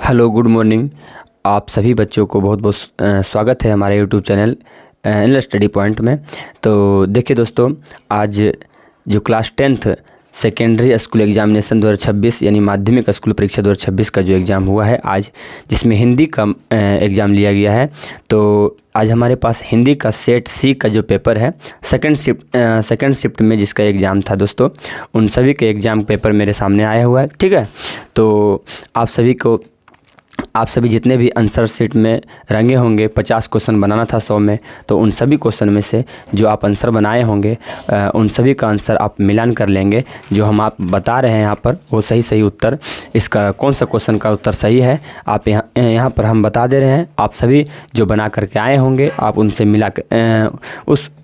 Hello, good morning. आप सभी बच्चों को बहुत बहुत स्वागत है हमारे YouTube channel NL study point में। तो देखिए दोस्तों, आज जो class 10th secondary school examination 2026 यानी माध्यमिक स्कूल परीक्षा 2026 का जो एग्ज़ाम हुआ है आज, जिसमें हिंदी का एग्ज़ाम लिया गया है। तो आज हमारे पास हिंदी का सेट सी का जो पेपर है सेकंड शिफ्ट में जिसका एग्ज़ाम था दोस्तों, उन सभी के एग्ज़ाम पेपर मेरे सामने आया हुआ है। ठीक है, तो आप सभी जितने भी आंसर शीट में रंगे होंगे, 50 क्वेश्चन बनाना था 100 में, तो उन सभी क्वेश्चन में से जो आप आंसर बनाए होंगे उन सभी का आंसर आप मिलान कर लेंगे। जो हम आप बता रहे हैं यहाँ पर वो सही उत्तर, इसका कौन सा क्वेश्चन का उत्तर सही है आप यहाँ पर हम बता दे रहे हैं। आप सभी जो बना करके आए होंगे आप उनसे मिला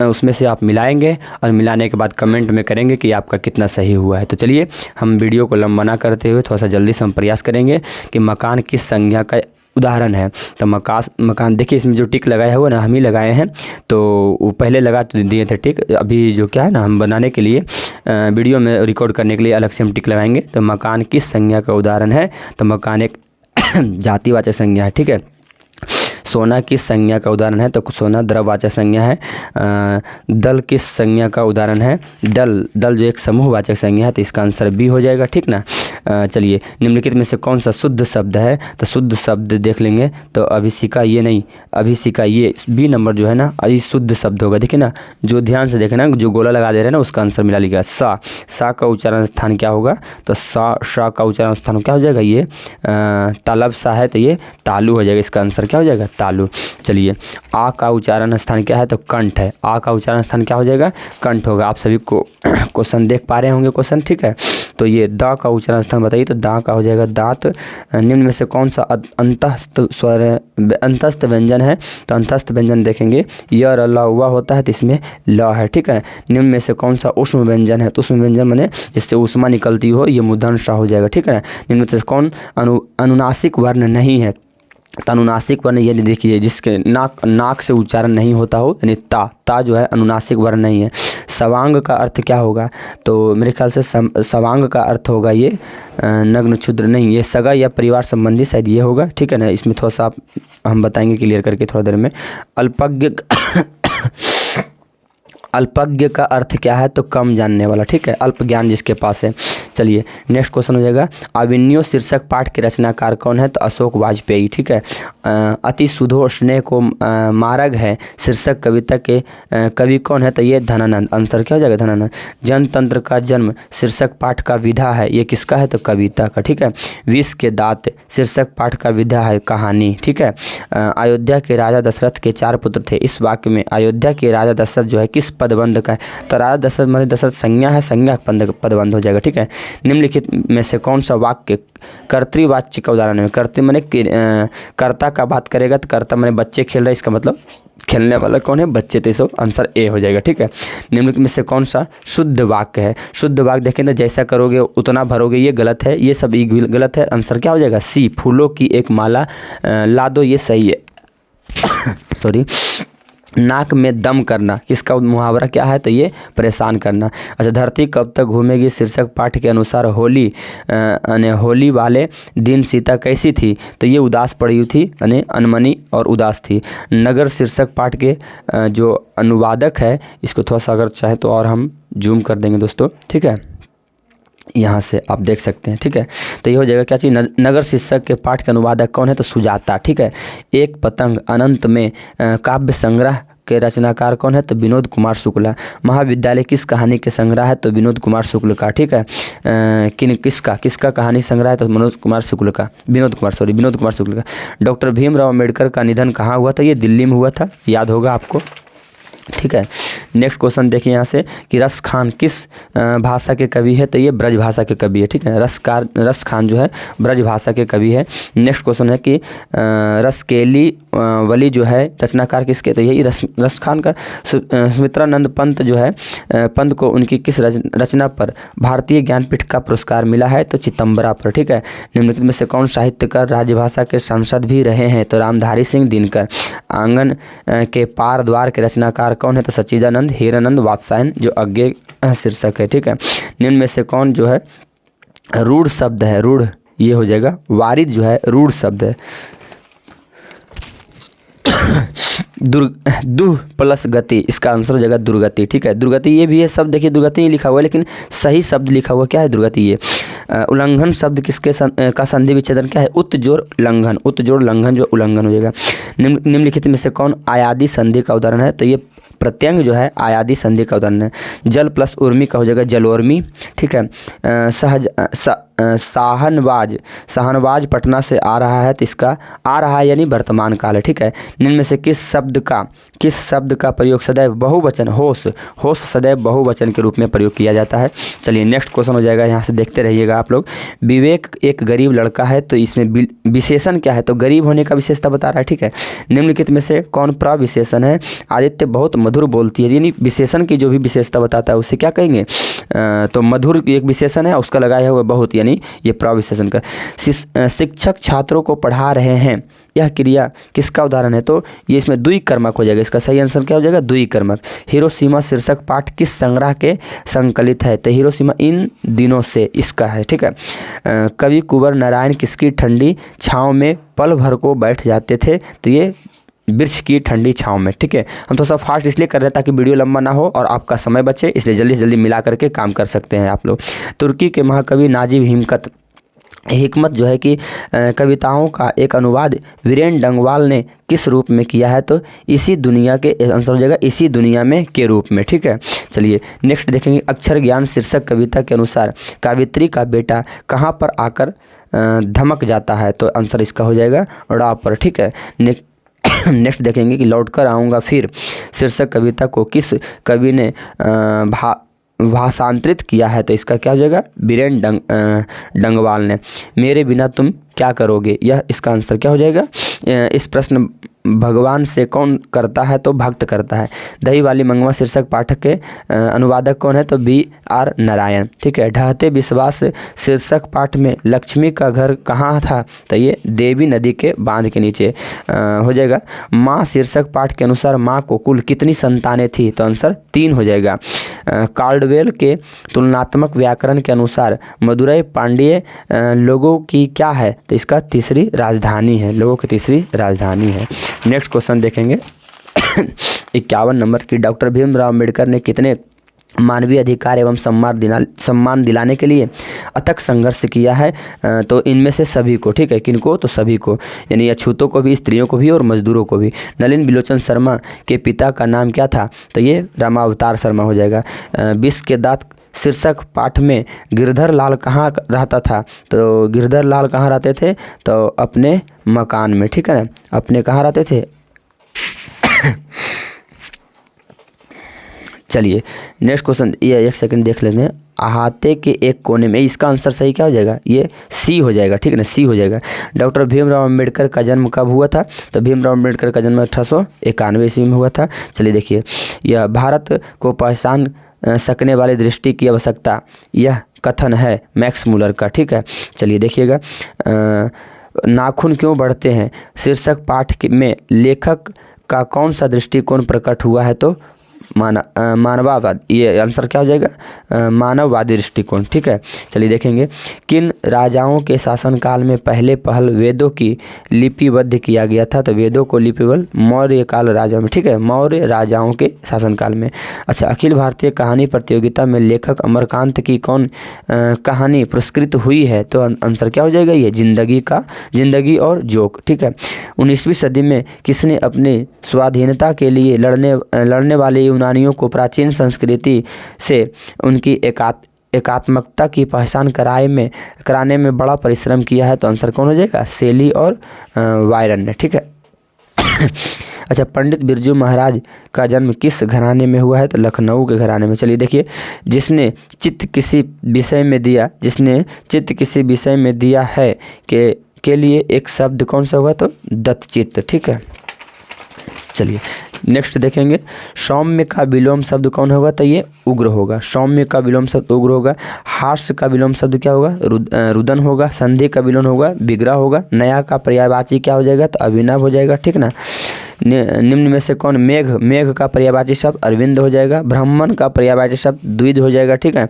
उसमें से आप मिलाएंगे और मिलाने के बाद कमेंट में करेंगे कि आपका कितना सही हुआ है। तो चलिए हम वीडियो को लंबा ना करते हुए थोड़ा सा जल्दी से हम प्रयास करेंगे कि मकान किस संज्ञा का उदाहरण है। तो मकान देखिए, इसमें जो टिक लगाया हुआ ना हम ही लगाए हैं, तो वो पहले लगा तो दिए थे टिक। अभी जो क्या है ना, हम बनाने के लिए वीडियो में रिकॉर्ड करने के लिए अलग से हम टिक लगाएंगे। तो मकान किस संज्ञा का उदाहरण है? तो मकान एक जातिवाचक संज्ञा है। ठीक है। सोना किस संज्ञा का उदाहरण है? तो सोना द्रव्यवाचक संज्ञा है। दल किस संज्ञा का उदाहरण है? दल जो एक समूहवाचक संज्ञा है, तो इसका आंसर बी हो जाएगा। ठीक ना। चलिए, निम्नलिखित में से कौन सा शुद्ध शब्द है? तो शुद्ध शब्द देख लेंगे। तो अभिसिका ये नहीं, अभिसिका ये बी नंबर जो है ना, ये शुद्ध शब्द होगा। देखिए ना, जो ध्यान से देखे ना, जो गोला लगा दे रहे हैं ना, उसका आंसर मिला लिखा। सा का उच्चारण स्थान क्या होगा? तो सा का उच्चारण स्थान क्या हो जाएगा? ये तालब सा है तो ये तालु हो जाएगा। इसका आंसर क्या हो जाएगा? तालु। चलिए, आ का उच्चारण स्थान क्या है? तो कंठ है। आ का उच्चारण स्थान क्या हो जाएगा? कंठ होगा। आप सभी को क्वेश्चन देख पा रहे होंगे क्वेश्चन। ठीक है, तो ये दा का उच्चारण स्थान बताइए। तो दा का हो जाएगा दांत। निम्न में से कौन सा अंतस्थ स्वर अंतस्थ व्यंजन है? तो अंतस्थ व्यंजन देखेंगे, य र ल हुआ होता है तो इसमें ल है। ठीक है। निम्न में से कौन सा उष्म व्यंजन है? तो उष्म व्यंजन माने जिससे उष्मा निकलती हो, ये मूर्धन सा हो जाएगा। ठीक है। निम्न में से कौन अनुनासिक वर्ण नहीं है? तो अनुनासिक वर्ण ये देखिए, जिसके नाक से उच्चारण नहीं होता हो, यानी ता जो है अनुनासिक वर्ण नहीं है। सवांग का अर्थ क्या होगा? तो मेरे ख्याल से सवांग का अर्थ होगा ये नग्न क्षुद्र नहीं, ये सगा या परिवार संबंधी शायद ये होगा। ठीक है ना। इसमें थोड़ा सा हम बताएंगे क्लियर करके थोड़ा देर में। अल्पज्ञ का अर्थ क्या है? तो कम जानने वाला। ठीक है, अल्प ज्ञान जिसके पास है। चलिए, नेक्स्ट क्वेश्चन हो जाएगा, अभिन्यो शीर्षक पाठ के रचनाकार कौन है? तो अशोक वाजपेयी। ठीक है। अति सुधो स्नेह को मार्ग है शीर्षक कविता के कवि कौन है? तो ये धनानंद। आंसर क्या हो जाएगा? धनानंद। जनतंत्र का जन्म शीर्षक पाठ का विधा है, ये किसका है? तो कविता का। ठीक है। विष के दांत शीर्षक पाठ का विधा है, कहानी। ठीक है। अयोध्या के राजा दशरथ के 4 पुत्र थे। इस वाक्य में अयोध्या के राजा दशरथ जो है किस पदबंध का है? तो राजा दशरथ माने दशरथ संज्ञा है, संज्ञा पदबंध हो जाएगा। ठीक है। निम्नलिखित में से कौन सा वाक्य कर्तृवाच्य का उदाहरण है? कर्तृ माने कर्ता का बात करेगा, तो कर्ता माने बच्चे खेल रहे, इसका मतलब खेलने वाला कौन है? बच्चे। तो इसका आंसर ए हो जाएगा। ठीक है। निम्नलिखित में से कौन सा शुद्ध वाक्य है? शुद्ध वाक्य देखें तो जैसा करोगे उतना भरोगे, ये गलत है, ये सब गलत है। आंसर क्या हो जाएगा? सी, फूलों की एक माला ला दो, ये सही है। सॉरी। नाक में दम करना किसका मुहावरा क्या है? तो ये परेशान करना। अच्छा, धरती कब तक घूमेगी शीर्षक पाठ के अनुसार होली वाले दिन सीता कैसी थी? तो ये उदास पड़ी हुई थी, यानी अनमनी और उदास थी। नगर शीर्षक पाठ के जो अनुवादक है, इसको थोड़ा सा अगर चाहे तो और हम जूम कर देंगे दोस्तों। ठीक है, यहाँ से आप देख सकते हैं। ठीक है, तो ये हो जाएगा क्या चीज़? नगर शीर्षक के पाठ के अनुवादक कौन है? तो सुजाता। ठीक है। एक पतंग अनंत में काव्य संग्रह के रचनाकार कौन है? तो विनोद कुमार शुक्ला। महाविद्यालय किस कहानी के संग्रह है? तो विनोद कुमार शुक्ल का। ठीक है। किसका कहानी संग्रह है? तो विनोद कुमार शुक्ल का। डॉक्टर भीमराव अम्बेडकर का निधन कहाँ हुआ था? ये दिल्ली में हुआ था, याद होगा आपको। ठीक है। नेक्स्ट क्वेश्चन देखिए यहाँ से कि रस खान किस भाषा के कवि है? तो ये ब्रज भाषा के कवि है। ठीक है। रस खान जो है ब्रज भाषा के कवि है। नेक्स्ट क्वेश्चन है कि रसकेली वली जो है रचनाकार किसके? तो यही रस खान का। सुमित्रानंद पंत जो है पंत को उनकी किस रचना पर भारतीय ज्ञानपीठ का पुरस्कार मिला है? तो चितंबरा पर। ठीक है। निम्नलिखित में से कौन साहित्यकार राजभाषा के सांसद भी रहे हैं? तो रामधारी सिंह दिनकर। आंगन के पार द्वार के रचनाकार कौन है? तो सच्चिदानंद हीरानंद वात्स्यायन, जो अज्ञे शीर्षक है। ठीक है। निम्न में से कौन जो है रूढ़ शब्द है? रूढ़ ये हो जाएगा वारिद जो है रूढ़ शब्द है। दुह प्लस गति, इसका आंसर हो जाएगा दुर्गति। ठीक है, दुर्गति ये भी है शब्द, देखिए दुर्गति ही लिखा हुआ है लेकिन सही शब्द लिखा हुआ क्या है, दुर्गति। ये उल्लंघन शब्द किसके का संधि विच्छेदन क्या है, उत जोड़ लंघन, उत जोड़ लंघन जो उल्लंघन हो जाएगा। निम्नलिखित में से कौन आयादी संधि का उदाहरण है, तो ये प्रत्यंग जो है आयादी संधि का उदाहरण है। जल प्लस उर्मी का हो जाएगा जलोर्मी। ठीक है, शाहनवाज, शाहनवाज पटना से आ रहा है, तो इसका आ रहा है यानी वर्तमान काल है। ठीक है, निम्न में से किस शब्द का प्रयोग सदैव बहुवचन, होश, होश सदैव बहुवचन के रूप में प्रयोग किया जाता है। चलिए नेक्स्ट क्वेश्चन हो जाएगा, यहाँ से देखते रहिएगा आप लोग। विवेक एक गरीब लड़का है, तो इसमें विशेषण क्या है, तो गरीब होने का विशेषता बता रहा है। ठीक है, निम्नलिखित में से कौन प्रविशेषण है, आदित्य बहुत मधुर बोलती है, यानी विशेषण की जो भी विशेषता बताता है उसे क्या कहेंगे, तो मधुर एक विशेषण है, उसका लगाया हुआ बहुत, यानी ये प्रविशेषण का। शिक्षक छात्रों को पढ़ा रहे हैं, यह क्रिया किसका उदाहरण है, तो ये इसमें द्विकर्मक हो जाएगा, इसका सही आंसर क्या हो जाएगा, द्विकर्मक। हिरोशिमा शीर्षक पाठ किस संग्रह के संकलित है, तो हिरोशिमा इन दिनों से इसका है। ठीक है, कवि कुंवर नारायण किसकी ठंडी छाँव में पल भर को बैठ जाते थे, तो ये वृक्ष की ठंडी छाँव में। ठीक है, हम तो सब फास्ट इसलिए कर रहे हैं ताकि वीडियो लंबा ना हो और आपका समय बचे, इसलिए जल्दी से जल्दी मिला करके काम कर सकते हैं आप लोग। तुर्की के महाकवि नाजिब हिकमत जो है कि कविताओं का एक अनुवाद वीरेन डंगवाल ने किस रूप में किया है, तो इसी दुनिया के, आंसर हो जाएगा इसी दुनिया में के रूप में। ठीक है, चलिए नेक्स्ट देखेंगे। अक्षर ज्ञान शीर्षक कविता के अनुसार कावित्री का बेटा कहाँ पर आकर धमक जाता है, तो आंसर इसका हो जाएगा ड़ा पर। ठीक है, नेक्स्ट देखेंगे कि लौट कर आऊँगा फिर शीर्षक कविता को किस कवि ने भाषांतरित किया है, तो इसका क्या हो जाएगा, बीरेन डंगवाल ने। मेरे बिना तुम क्या करोगे, यह इसका आंसर क्या हो जाएगा। इस प्रश्न भगवान से कौन करता है, तो भक्त करता है। दही वाली मंगवा शीर्षक पाठक के अनुवादक कौन है, तो B.R. नारायण। ठीक है, ढहते विश्वास शीर्षक पाठ में लक्ष्मी का घर कहाँ था, तो ये देवी नदी के बांध के नीचे हो जाएगा। माँ शीर्षक पाठ के अनुसार माँ को कुल कितनी संतानें थी, तो आंसर 3 हो जाएगा। कार्डवेल के तुलनात्मक व्याकरण के अनुसार मदुरई पांड्य लोगों की क्या है, तो इसका तीसरी राजधानी है, लोगों की तीसरी राजधानी है। नेक्स्ट क्वेश्चन देखेंगे 51 नंबर की। डॉक्टर भीमराव अम्बेडकर ने कितने मानवीय अधिकार एवं सम्मान दिलाने के लिए अथक संघर्ष किया है, तो इनमें से सभी को। ठीक है, किनको, तो सभी को, यानी अछूतों को भी, स्त्रियों को भी और मजदूरों को भी। नलिन बिलोचन शर्मा के पिता का नाम क्या था, तो ये रामावतार शर्मा हो जाएगा। विष के दांत शीर्षक पाठ में गिरधर लाल कहाँ रहता था, तो गिरधर लाल कहाँ रहते थे, तो अपने मकान में। ठीक है ना, अपने कहाँ रहते थे। चलिए नेक्स्ट क्वेश्चन, ये एक सेकंड देख लेते हैं। अहाते के एक कोने में, इसका आंसर सही क्या हो जाएगा, ये सी हो जाएगा। ठीक है ना, सी हो जाएगा। डॉक्टर भीमराव अम्बेडकर का जन्म कब हुआ था, तो भीमराव अम्बेडकर का जन्म 1891 ईस्वी में हुआ था। चलिए देखिए, यह भारत को पहचान सकने वाली दृष्टि की आवश्यकता, यह कथन है मैक्स मूलर का। ठीक है, चलिए देखिएगा। नाखून क्यों बढ़ते हैं शीर्षक पाठ में लेखक का कौन सा दृष्टिकोण प्रकट हुआ है, तो मानववाद, ये आंसर क्या हो जाएगा, मानववादी दृष्टिकोण। ठीक है, चलिए देखेंगे। किन राजाओं के शासनकाल में पहल वेदों की लिपिबद्ध किया गया था, तो वेदों को लिपिबद्ध मौर्य काल राजाओं में। ठीक है, मौर्य राजाओं के शासनकाल में। अच्छा, अखिल भारतीय कहानी प्रतियोगिता में लेखक अमरकांत की कौन कहानी पुरस्कृत हुई है, तो आंसर क्या हो जाएगा, ये जिंदगी और जोक। ठीक है, 19वीं सदी में किसने अपनी स्वाधीनता के लिए लड़ने वाले यूनानियों को प्राचीन संस्कृति से उनकी एकात्मकता की पहचान कराने में बड़ा परिश्रम किया है, तो आंसर कौन हो जाएगा, सेली और वायरन ने। ठीक है। अच्छा, पंडित बिरजू महाराज का जन्म किस घराने में हुआ है, तो लखनऊ के घराने में। चलिए देखिए, जिसने चित्त किसी विषय में दिया है के लिए एक शब्द कौन सा होगा, तो दत्तचित्त। ठीक है, चलिए नेक्स्ट देखेंगे। सौम्य का विलोम शब्द कौन होगा, तो ये उग्र होगा। सौम्य का विलोम शब्द उग्र होगा। हास्य का विलोम शब्द क्या होगा, रुदन होगा। संधि का विलोम होगा, विग्रह होगा। नया का पर्यायवाची क्या हो जाएगा, तो अभिनव हो जाएगा। ठीक ना। निम्न में से कौन, मेघ का पर्यायवाची शब्द अरविंद हो जाएगा। ब्राह्मण का पर्यायवाची शब्द द्विध हो जाएगा। ठीक है।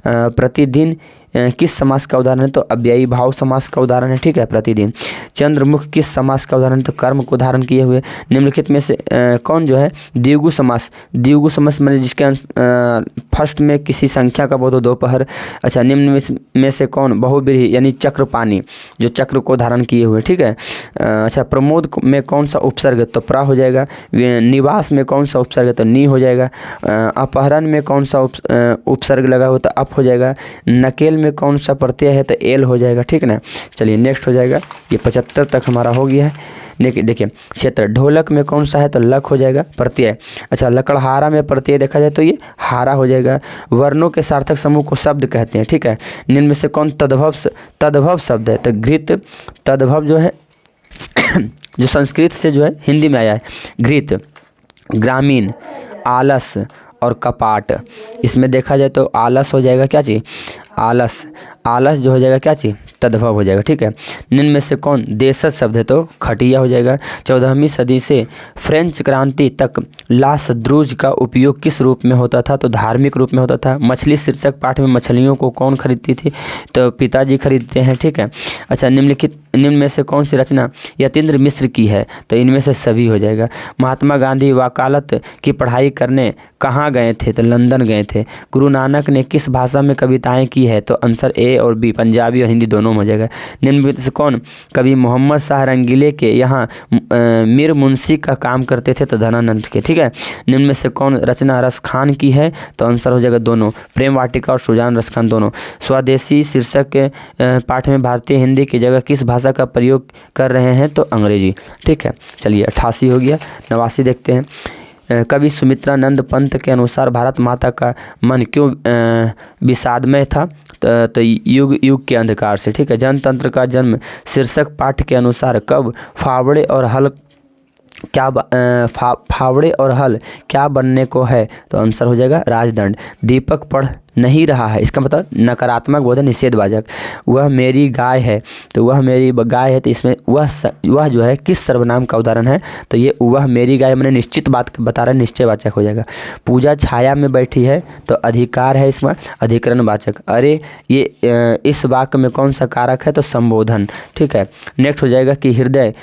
प्रतिदिन किस समास का उदाहरण है? तो अव्ययी भाव समास का उदाहरण है, ठीक है, प्रतिदिन। चंद्रमुख किस समास का उदाहरण है? तो कर्म को धारण किए हुए। निम्नलिखित में से कौन जो है द्विगु समास? द्विगु समास मतलब जिसके फर्स्ट में किसी संख्या का बोध हो, दोपहर। अच्छा, निम्न में से कौन बहुव्रीहि यानी चक्रपाणी जो चक्र को धारण किए हुए, ठीक है। अच्छा, प्रमोद में कौन सा उपसर्ग? तो प्रा हो जाएगा। निवास में कौन सा उपसर्ग? तो नी हो जाएगा। अपहरण में कौन सा उपसर्ग लगा हो? तो अप हो जाएगा। नकेल में कौन सा प्रत्यय है? तो एल हो जाएगा, ठीक है ना। चलिए नेक्स्ट हो जाएगा, ये 75 तक हमारा हो गया है। देखिए क्षेत्र, ढोलक में कौन सा है? तो लक हो जाएगा प्रत्यय। अच्छा, लकड़हारा में प्रत्यय देखा जाए तो ये हारा हो जाएगा। वर्णों के सार्थक समूह को शब्द कहते हैं, ठीक है। निम्न में से कौन तद्भव शब्द है? तो घृत। तद्भव जो है जो संस्कृत से जो है हिंदी में आया है। घृत, ग्रामीण, आलस और कपाट। इसमें देखा जाए तो आलस हो जाएगा क्या चीज़? आलस। आलस जो हो जाएगा क्या चीज़? तद्भव हो जाएगा, ठीक है। निम्न में से कौन देशज शब्द है? तो खटिया हो जाएगा। 14वीं सदी से फ्रेंच क्रांति तक ला सद्रुज का उपयोग किस रूप में होता था? तो धार्मिक रूप में होता था। मछली शीर्षक पाठ में मछलियों को कौन खरीदती थी? तो पिताजी खरीदते हैं, ठीक है। अच्छा, निम्न में से कौन सी रचना यतीन्द्र मिश्र की है? तो इनमें से सभी हो जाएगा। महात्मा गांधी वकालत की पढ़ाई करने कहाँ गए थे? तो लंदन गए थे। गुरु नानक ने किस भाषा में कविताएं की है? तो आंसर ए और बी, पंजाबी और हिंदी दोनों में हो जाएगा। निम्न में से कौन कवि मोहम्मद शाह रंगीले के यहाँ मीर मुंशी का काम करते थे? तो धनानंद के, ठीक है। निम्न में से कौन रचना रसखान की है? तो आंसर हो जाएगा दोनों, प्रेम वाटिका और सुजान रसखान दोनों। स्वदेशी शीर्षक के पाठ में भारतीय हिंदी की जगह किस भाषा का प्रयोग कर रहे हैं? तो अंग्रेजी, ठीक है। चलिए 88 हो गया। 89 देखते हैं। कवि सुमित्रानंद पंत के अनुसार भारत माता का मन क्यों विषादमय था? तो युग के अंधकार से, ठीक है। जनतंत्र का जन्म शीर्षक पाठ के अनुसार कब फावड़े और हल फावड़े और हल क्या बनने को है? तो आंसर हो जाएगा राजदंड। दीपक पढ़ नहीं रहा है, इसका मतलब नकारात्मक बोध है, निषेधवाचक। वह मेरी गाय है, तो वह मेरी गाय है, तो इसमें वह जो है किस सर्वनाम का उदाहरण है? तो ये वह मेरी गाय मैंने निश्चित बात बता रहा है, निश्चयवाचक हो जाएगा। पूजा छाया में बैठी है, तो अधिकार है इसमें अधिकरणवाचक। अरे ये इस वाक्य में कौन सा कारक है? तो संबोधन, ठीक है। नेक्स्ट हो जाएगा कि हृदय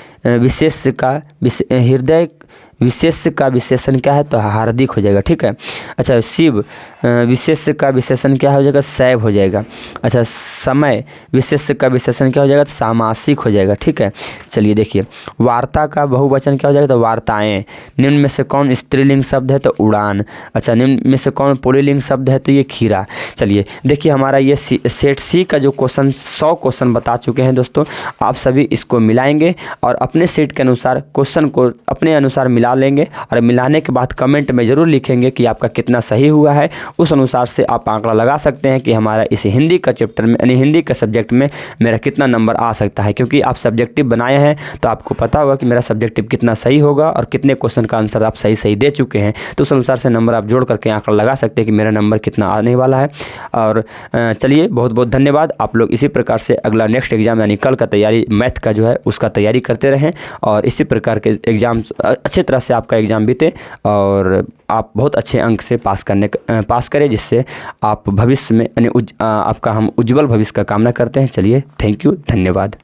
विशेष का विशेषण क्या है? तो हार्दिक हो जाएगा, ठीक है। अच्छा, शिव विशेष का विशेषण क्या हो जाएगा? शैव हो जाएगा। अच्छा, समय विशेष का विशेषण क्या हो जाएगा? तो सामासिक हो जाएगा, ठीक है। चलिए देखिए, वार्ता का बहुवचन क्या हो जाएगा? तो वार्ताएं। निम्न में से कौन स्त्रीलिंग शब्द है? तो उड़ान। अच्छा, निम्न में से कौन पुल्लिंग शब्द है? तो ये खीरा। चलिए देखिए, हमारा ये सेट सी का जो क्वेश्चन 100 क्वेश्चन बता चुके हैं दोस्तों। आप सभी इसको मिलाएंगे और अपने सेट के अनुसार क्वेश्चन को अपने अनुसार मिला लेंगे और मिलाने के बाद कमेंट में ज़रूर लिखेंगे कि आपका कितना सही हुआ है। उस अनुसार से आप आंकड़ा लगा सकते हैं कि हमारा इस हिंदी का चैप्टर में यानी हिंदी का सब्जेक्ट में मेरा कितना नंबर आ सकता है। क्योंकि आप सब्जेक्टिव बनाए हैं तो आपको पता होगा कि मेरा सब्जेक्टिव कितना सही होगा और कितने क्वेश्चन का आंसर आप सही दे चुके हैं। तो उस अनुसार से नंबर आप जोड़ करके आंकड़ा लगा सकते हैं कि मेरा नंबर कितना आने वाला है। और चलिए बहुत बहुत धन्यवाद। आप लोग इसी प्रकार से अगला नेक्स्ट एग्जाम यानी कल का तैयारी मैथ का जो है उसका तैयारी करते रहें और इसी प्रकार के एग्जाम अच्छे तरह से आपका एग्ज़ाम बीते और आप बहुत अच्छे अंक से पास करें, जिससे आप भविष्य में यानी आपका हम उज्जवल भविष्य का कामना करते हैं। चलिए थैंक यू, धन्यवाद।